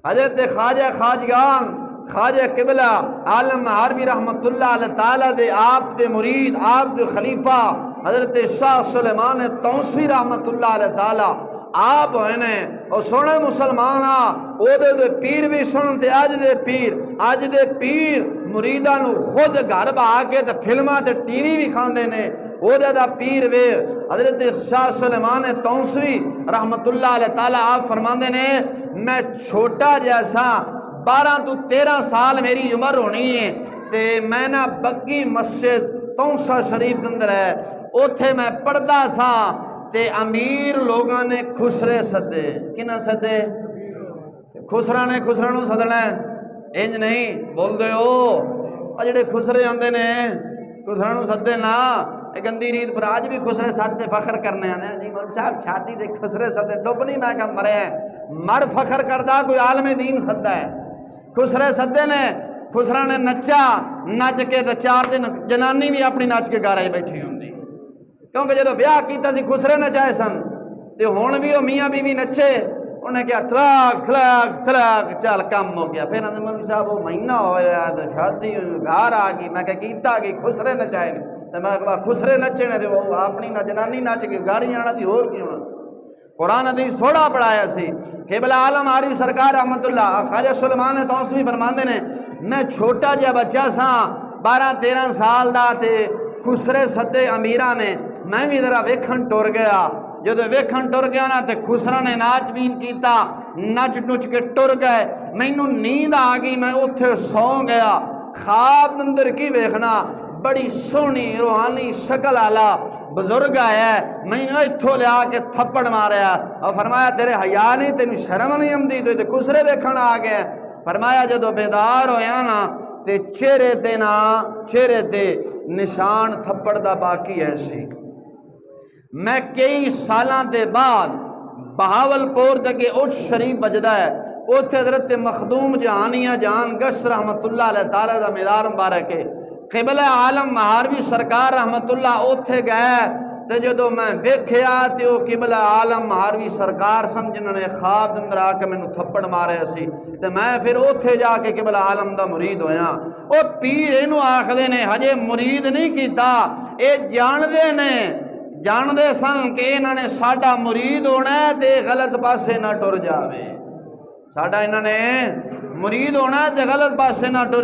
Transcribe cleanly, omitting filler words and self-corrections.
हजरत ख्वाजा खाजगान ख्वाजा किबला आलम महारवी रहमतुल्लाह अलैह ताला दे आप दे मुरीद आप दे खलीफा हजरत शाह सुलेमान तौसवी रहमतुल्लाह अलैह ताला आप होए ने और सोने मुसलमान ओदे दे पीर भी सुन ते अज दे पीर मुरीदां नू खुद घर बा के ते फिल्मां ते टीवी भी खांदे ने ओदे दा पीर वे हजरत शाह सुलेमान तौसवी रहमतुल्लाह अलैह ताला आप फरमांदे ने मैं छोटा जैसा 12 तो 13 साल मेरी उम्र होनी है ते मैं ना बग्गी मस्जिद तौसा शरीफ के अंदर है उथे मैं पढ़दा सा ते अमीर लोगों ने खुसरे सदे किना सदे खुसरा ने खुसरा नू सदना इंज नहीं बोल दे ओ जेडे खुसरे आंदे ने खुसरा नू सदे ना गंदी रीत पर आज भी खुसरे सदे फखर करने आने जी मौलवी साहब शादी दे खुसरे सदे डुब नहीं मैं कहा मरे मर फखर करदा कोई आलम दीन सदा है खुसरे सदे ने खुसरा ने नचा नच के तो 4 दिन जनानी भी अपनी नच के गारा बैठी होंगी क्योंकि जो ब्याह किया खुसरे नचाए सन तो हुण भी वो मियाँ बीवी नचे उन्हें क्या तलाक तलाक तलाक चल कम हो गया फिर आंदे मौलवी साहब वो महीना होया तो शादी घर आ गई मैं क्या कीता गई खुसरे नचाए तो मैं कहा खुसरे नचे ने तो अपनी ना जनानी नच के गाड़ी आना थी होर की होना कुरान दी सोड़ा पढ़ाया सी किबला आलम आरिफ सरकार रहमतुल्लाह ख्वाजा सुलेमान तौसवी फरमांदे ने मैं छोटा जिहा बच्चा सा 12-13 साल दा ते खुसरे सदे अमीरा ने मैं भी जरा वेखन टुर गया जो वेखन टुर गया ना तो खुसरा ने नाच बीन किया नच नुच के टुर गए मैनू नींद आ गई मैं उत्थे सौ गया ख्वाब अंदर की वेखना बड़ी सोहनी रूहानी शक्ल आला बुजुर्ग आया मैंने इत्थों लिया के थप्पड़ मारिया और फरमाया तेरे हया नहीं तेन शर्म नहीं आती तो खुसरे वेखन आ गए फरमाया जो बेदार होया ना ते चेहरे ते निशान थप्पड़ दा बाकी है सी मैं कई सालों के बाद बहावलपुर के उठ शरीफ बजदा है उत्थे हजरत मखदूम जहानिया जान गश रहमतुल्लाह अलैह ताला दा मीदार मुबारक है किबला आलम महारवी सरकार रहमतुल्लाह उत्थे गए तो जो मैं वेख्या तो किबला आलम महारवी सरकार समझने ने ख्वाब अंदर आके मैनू थप्पड़ मारे सी तो मैं फिर उत्थे जाके किबला आलम दा मुरीद होया वो पीर इनू आखदे ने हजे मुरीद नहीं किया ये जानते सन कि इन्होंने साडा मुरीद होना है तो गलत पासे ना टुर जावे साडा इन्होंने मुरीद होना है तो गलत पासे ना टुर